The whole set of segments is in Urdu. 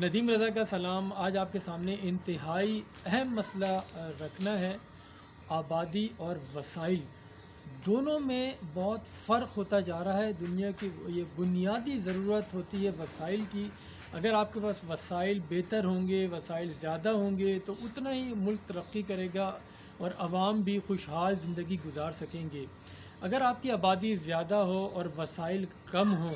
ندیم رضا کا سلام۔ آج آپ کے سامنے انتہائی اہم مسئلہ رکھنا ہے۔ آبادی اور وسائل دونوں میں بہت فرق ہوتا جا رہا ہے۔ دنیا کی یہ بنیادی ضرورت ہوتی ہے وسائل کی۔ اگر آپ کے پاس وسائل بہتر ہوں گے، وسائل زیادہ ہوں گے، تو اتنا ہی ملک ترقی کرے گا اور عوام بھی خوشحال زندگی گزار سکیں گے۔ اگر آپ کی آبادی زیادہ ہو اور وسائل کم ہوں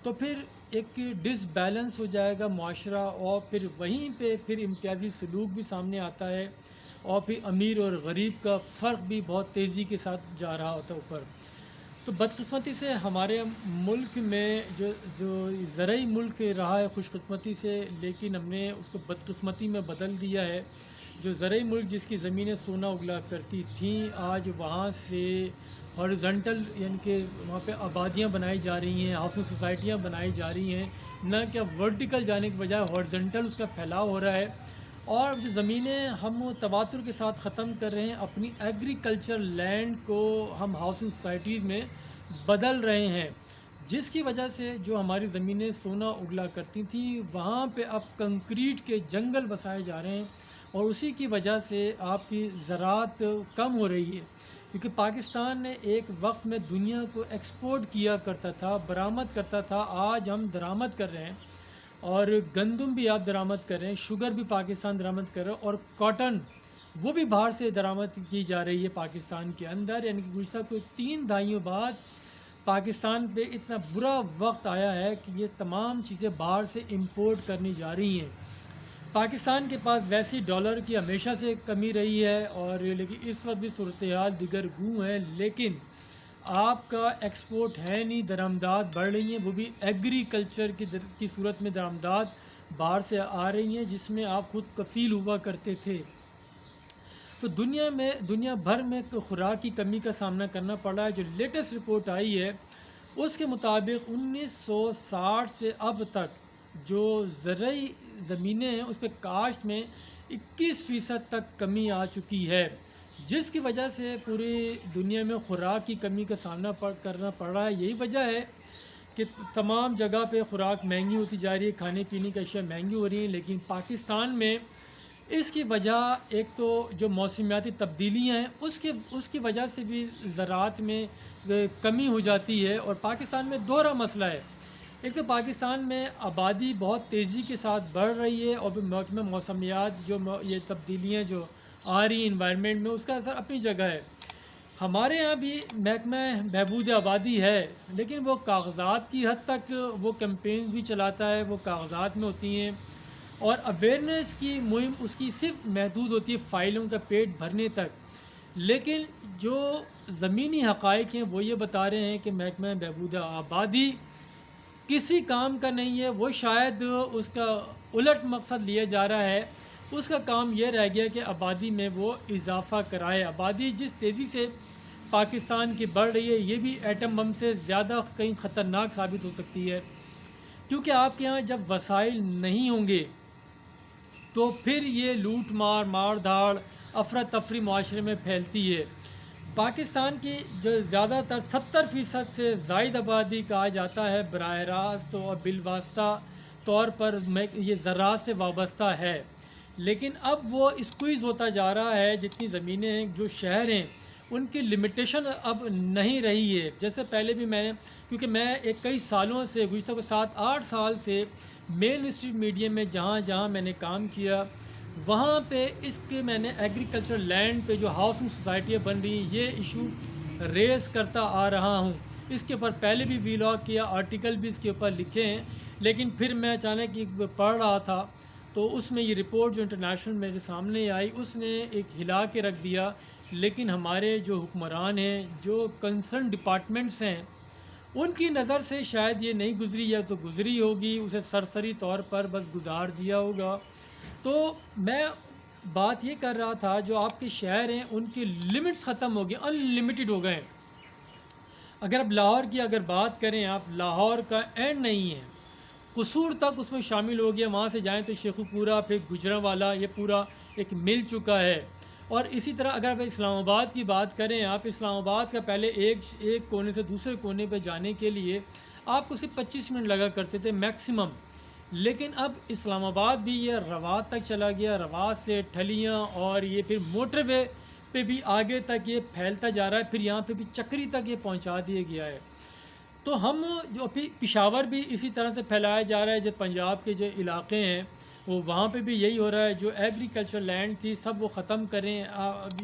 تو پھر ایک ڈس بیلنس ہو جائے گا معاشرہ، اور پھر وہیں پہ امتیازی سلوک بھی سامنے آتا ہے، اور پھر امیر اور غریب کا فرق بھی بہت تیزی کے ساتھ جا رہا ہوتا ہے اوپر۔ تو بدقسمتی سے ہمارے ملک میں جو زرعی ملک رہا ہے خوش قسمتی سے، لیکن ہم نے اس کو بدقسمتی میں بدل دیا ہے۔ جو زرعی ملک جس کی زمینیں سونا اگلا کرتی تھیں، آج وہاں سے ہارزنٹل یعنی کہ وہاں پہ آبادیاں بنائی جا رہی ہیں، ہاؤسنگ سوسائٹیاں بنائی جا رہی ہیں، نہ کہ ورٹیکل جانے کے بجائے ہارزنٹل اس کا پھیلاؤ ہو رہا ہے۔ اور جو زمینیں ہم تواتر کے ساتھ ختم کر رہے ہیں، اپنی ایگریکلچر لینڈ کو ہم ہاؤسنگ سوسائٹیز میں بدل رہے ہیں، جس کی وجہ سے جو ہماری زمینیں سونا اگلا کرتی تھیں وہاں پہ اب کنکریٹ کے جنگل بسائے جا رہے ہیں، اور اسی کی وجہ سے آپ کی زراعت کم ہو رہی ہے۔ کیونکہ پاکستان نے ایک وقت میں دنیا کو ایکسپورٹ کیا کرتا تھا، برآمد کرتا تھا، آج ہم درآمد کر رہے ہیں، اور گندم بھی آپ درآمد کر رہے ہیں، شوگر بھی پاکستان درآمد کر رہا ہے، اور کاٹن وہ بھی باہر سے درآمد کی جا رہی ہے پاکستان کے اندر۔ یعنی کہ گزشتہ کوئی 3 دہائیوں بعد پاکستان پہ اتنا برا وقت آیا ہے کہ یہ تمام چیزیں باہر سے امپورٹ کرنی جا رہی ہیں۔ پاکستان کے پاس ویسی ڈالر کی ہمیشہ سے کمی رہی ہے، اور لیکن اس وقت بھی صورتحال دیگر گوں ہے، لیکن آپ کا ایکسپورٹ ہے نہیں، درآمدات بڑھ رہی ہیں، وہ بھی ایگریکلچر کی صورت میں درآمدات باہر سے آ رہی ہیں، جس میں آپ خود کفیل ہوا کرتے تھے۔ تو دنیا بھر میں خوراک کی کمی کا سامنا کرنا پڑ رہا ہے۔ جو لیٹسٹ رپورٹ آئی ہے اس کے مطابق 1960 سے اب تک جو زرعی زمینیں ہیں اس پہ کاشت میں 21% تک کمی آ چکی ہے، جس کی وجہ سے پوری دنیا میں خوراک کی کمی کا سامنا کرنا پڑ رہا ہے۔ یہی وجہ ہے کہ تمام جگہ پہ خوراک مہنگی ہوتی جا رہی ہے، کھانے پینے کی اشیاء مہنگی ہو رہی ہیں، لیکن پاکستان میں اس کی وجہ ایک تو جو موسمیاتی تبدیلیاں ہیں اس کی وجہ سے بھی زراعت میں کمی ہو جاتی ہے، اور پاکستان میں دوہرا مسئلہ ہے۔ ایک تو پاکستان میں آبادی بہت تیزی کے ساتھ بڑھ رہی ہے، اور محکمہ موسمیات جو یہ تبدیلیاں جو آ رہی ہیں انوائرمنٹ میں، اس کا اثر اپنی جگہ ہے۔ ہمارے یہاں بھی محکمہ بہبود آبادی ہے، لیکن وہ کاغذات کی حد تک وہ کیمپینز بھی چلاتا ہے، وہ کاغذات میں ہوتی ہیں، اور اویئرنیس کی مہم اس کی صرف محدود ہوتی ہے فائلوں کا پیٹ بھرنے تک۔ لیکن جو زمینی حقائق ہیں وہ یہ بتا رہے ہیں کہ محکمہ بہبود آبادی کسی کام کا نہیں ہے، وہ شاید اس کا الٹ مقصد لیا جا رہا ہے۔ اس کا کام یہ رہ گیا کہ آبادی میں وہ اضافہ کرائے۔ آبادی جس تیزی سے پاکستان کی بڑھ رہی ہے، یہ بھی ایٹم بم سے زیادہ کہیں خطرناک ثابت ہو سکتی ہے، کیونکہ آپ کے ہاں جب وسائل نہیں ہوں گے تو پھر یہ لوٹ مار دھاڑ افراتفری معاشرے میں پھیلتی ہے۔ پاکستان کی جو زیادہ تر 70% سے زائد آبادی کہا جاتا ہے براہ راست اور بالواسطہ طور پر یہ زراعت سے وابستہ ہے، لیکن اب وہ اسکویز ہوتا جا رہا ہے۔ جتنی زمینیں ہیں، جو شہر ہیں، ان کی لمیٹیشن اب نہیں رہی ہے جیسے پہلے بھی کیونکہ میں کئی سالوں سے گزشتہ 7-8 سال سے مین اسٹریم میڈیا میں جہاں میں نے کام کیا، وہاں پہ اس کے میں نے ایگریکلچر لینڈ پہ جو ہاؤسنگ سوسائٹیاں بن رہی ہیں یہ ایشو ریز کرتا آ رہا ہوں۔ اس کے اوپر پہلے بھی ویلاگ کیا، آرٹیکل بھی اس کے اوپر لکھے ہیں، لیکن پھر میں اچانک پڑھ رہا تھا تو اس میں یہ رپورٹ جو انٹرنیشنل میرے سامنے آئی اس نے ایک ہلا کے رکھ دیا۔ لیکن ہمارے جو حکمران ہیں، جو کنسرن ڈپارٹمنٹس ہیں، ان کی نظر سے شاید یہ نہیں گزری، یا تو گزری ہوگی، اسے سرسری طور پر بس گزار دیا ہوگا۔ تو میں بات یہ کر رہا تھا جو آپ کے شہر ہیں ان کی لمٹس ختم ہو گئی، ان لمیٹڈ ہو گئے ہیں۔ اگر اب لاہور کی بات کریں، آپ لاہور کا اینڈ نہیں ہے، قصور تک اس میں شامل ہو گیا، وہاں سے جائیں تو شیخو پورہ، پھر گجرانوالہ، یہ پورا ایک مل چکا ہے۔ اور اسی طرح اگر آپ اسلام آباد کی بات کریں، آپ اسلام آباد کا پہلے ایک کونے سے دوسرے کونے پہ جانے کے لیے آپ کو صرف 25 منٹ لگا کرتے تھے میکسیمم، لیکن اب اسلام آباد بھی یہ رواد تک چلا گیا، رواد سے ٹھلیاں اور یہ پھر موٹر وے پہ بھی آگے تک یہ پھیلتا جا رہا ہے، پھر یہاں پہ بھی چکری تک یہ پہنچا دیا گیا ہے۔ تو ہم جو پشاور بھی اسی طرح سے پھیلایا جا رہا ہے، جو پنجاب کے جو علاقے ہیں وہ وہاں پہ بھی یہی ہو رہا ہے، جو ایگریکلچر لینڈ تھی سب وہ ختم کریں۔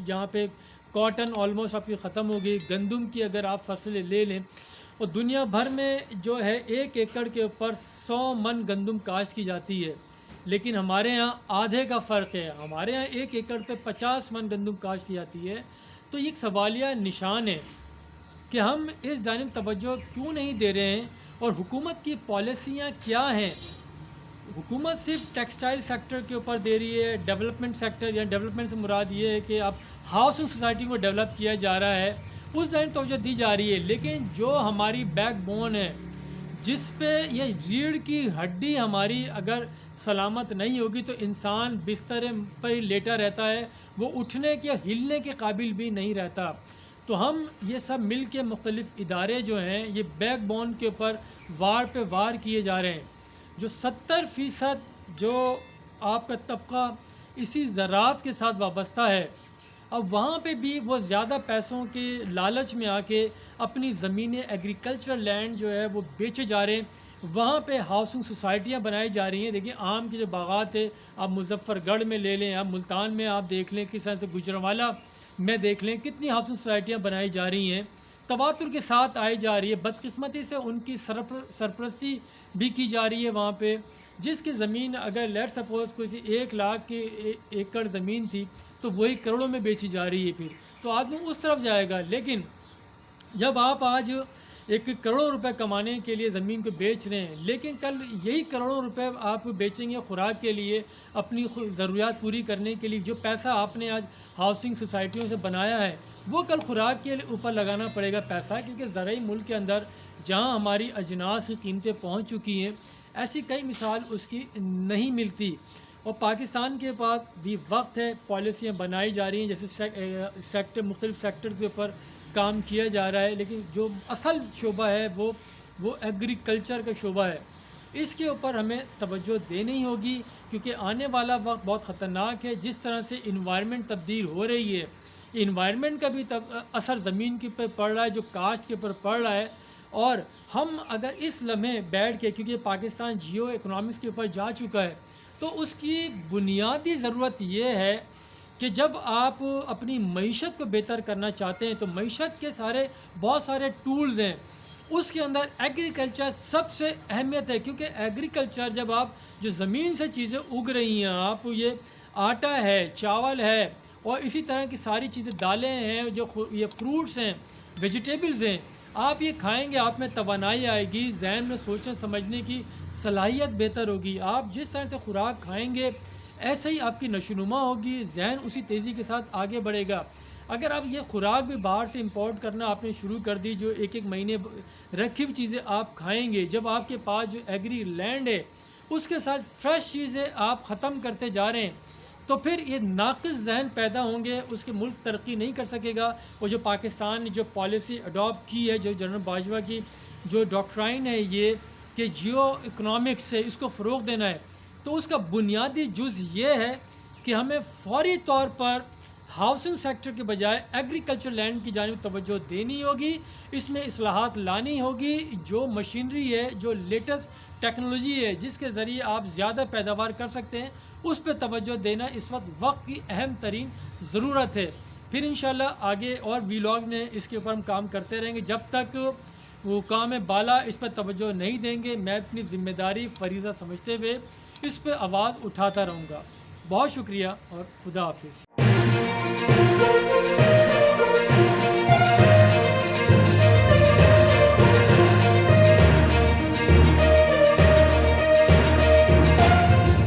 جہاں پہ کاٹن آلموسٹ آپ کی ختم ہو گئی، گندم کی اگر آپ فصلیں لے لیں اور دنیا بھر میں جو ہے 1 ایکڑ کے اوپر 100 من گندم کاشت کی جاتی ہے، لیکن ہمارے ہاں آدھے کا فرق ہے، ہمارے ہاں 1 ایکڑ پہ 50 من گندم کاشت کی جاتی ہے۔ تو یہ ایک سوالیہ نشان ہے کہ ہم اس جانب توجہ کیوں نہیں دے رہے ہیں، اور حکومت کی پالیسیاں کیا ہیں۔ حکومت صرف ٹیکسٹائل سیکٹر کے اوپر دے رہی ہے، ڈیولپمنٹ سیکٹر یا ڈیولپمنٹ سے مراد یہ ہے کہ اب ہاؤسنگ سوسائٹی کو ڈیولپ کیا جا رہا ہے، اس جانب توجہ دی جا رہی ہے، لیکن جو ہماری بیک بون ہے، جس پہ یہ ریڑھ کی ہڈی ہماری اگر سلامت نہیں ہوگی تو انسان بستر پر ہی لیٹا رہتا ہے، وہ اٹھنے کے ہلنے کے قابل بھی نہیں رہتا۔ تو ہم یہ سب مل کے مختلف ادارے جو ہیں یہ بیک بون کے اوپر وار پہ وار کیے جا رہے ہیں۔ جو 70% جو آپ کا طبقہ اسی زراعت کے ساتھ وابستہ ہے، اب وہاں پہ بھی وہ زیادہ پیسوں کے لالچ میں آ کے اپنی زمینیں ایگریکلچر لینڈ جو ہے وہ بیچے جا رہے ہیں، وہاں پہ ہاؤسنگ سوسائٹیاں بنائی جا رہی ہیں۔ دیکھیں آم کے جو باغات ہے آپ مظفر گڑھ میں لے لیں، آپ ملتان میں آپ دیکھ لیں، کس طرح سے گجرانوالہ میں دیکھ لیں، کتنی ہاؤسنگ سوسائٹیاں بنائی جا رہی ہیں، تواتر کے ساتھ آئی جا رہی ہے۔ بدقسمتی سے ان کی سرپرستی بھی کی جا رہی ہے وہاں پہ، جس کی زمین اگر لیٹ سپوز کوئی 1 لاکھ کی ایکڑ زمین تھی تو وہی کروڑوں میں بیچی جا رہی ہے، پھر تو آدمی اس طرف جائے گا۔ لیکن جب آپ آج 1 کروڑ روپے کمانے کے لیے زمین کو بیچ رہے ہیں، لیکن کل یہی کروڑوں روپے آپ بیچیں گے خوراک کے لیے، اپنی ضروریات پوری کرنے کے لیے، جو پیسہ آپ نے آج ہاؤسنگ سوسائٹیوں سے بنایا ہے وہ کل خوراک کے اوپر لگانا پڑے گا پیسہ، کیونکہ زرعی ملک کے اندر جہاں ہماری اجناس کی قیمتیں پہنچ چکی ہیں ایسی کئی مثال اس کی نہیں ملتی۔ اور پاکستان کے پاس بھی وقت ہے، پالیسیاں بنائی جا رہی ہیں، جیسے مختلف سیکٹر کے اوپر کام کیا جا رہا ہے، لیکن جو اصل شعبہ ہے وہ ایگریکلچر کا شعبہ ہے، اس کے اوپر ہمیں توجہ دینی ہوگی، کیونکہ آنے والا وقت بہت خطرناک ہے۔ جس طرح سے انوائرمنٹ تبدیل ہو رہی ہے، انوائرمنٹ کا بھی اثر زمین کے اوپر پڑ رہا ہے، جو کاشت کے اوپر پڑ رہا ہے، اور ہم اگر اس لمحے بیٹھ کے، کیونکہ پاکستان جیو اکنامکس کے اوپر جا چکا ہے، تو اس کی بنیادی ضرورت یہ ہے کہ جب آپ اپنی معیشت کو بہتر کرنا چاہتے ہیں تو معیشت کے بہت سارے ٹولز ہیں، اس کے اندر ایگریکلچر سب سے اہمیت ہے، کیونکہ ایگریکلچر جب آپ جو زمین سے چیزیں اگ رہی ہیں، آپ یہ آٹا ہے، چاول ہے، اور اسی طرح کی ساری چیزیں، دالیں ہیں، جو یہ فروٹس ہیں، ویجیٹیبلز ہیں، آپ یہ کھائیں گے، آپ میں توانائی آئے گی، ذہن میں سوچنے سمجھنے کی صلاحیت بہتر ہوگی۔ آپ جس طرح سے خوراک کھائیں گے ایسے ہی آپ کی نشوونما ہوگی، ذہن اسی تیزی کے ساتھ آگے بڑھے گا۔ اگر آپ یہ خوراک بھی باہر سے امپورٹ کرنا آپ نے شروع کر دی، جو 1 مہینے رکھی ہوئی چیزیں آپ کھائیں گے، جب آپ کے پاس جو ایگری لینڈ ہے اس کے ساتھ فریش چیزیں آپ ختم کرتے جا رہے ہیں، تو پھر یہ ناقص ذہن پیدا ہوں گے، اس کے ملک ترقی نہیں کر سکے گا۔ اور جو پاکستان نے جو پالیسی اڈاپٹ کی ہے، جو جنرل باجوہ کی جو ڈاکٹرائن ہے یہ کہ جیو اکنامکس سے اس کو فروغ دینا ہے، تو اس کا بنیادی جز یہ ہے کہ ہمیں فوری طور پر ہاؤسنگ سیکٹر کے بجائے ایگریکلچر لینڈ کی جانب توجہ دینی ہوگی، اس میں اصلاحات لانی ہوگی، جو مشینری ہے، جو لیٹسٹ ٹیکنالوجی ہے جس کے ذریعے آپ زیادہ پیداوار کر سکتے ہیں، اس پہ توجہ دینا اس وقت کی اہم ترین ضرورت ہے۔ پھر انشاءاللہ آگے اور ویلاگ میں اس کے اوپر ہم کام کرتے رہیں گے، جب تک وہ کام بالا اس پر توجہ نہیں دیں گے میں اپنی ذمہ داری فریضہ سمجھتے ہوئے اس پہ آواز اٹھاتا رہوں گا۔ بہت شکریہ اور خدا حافظ۔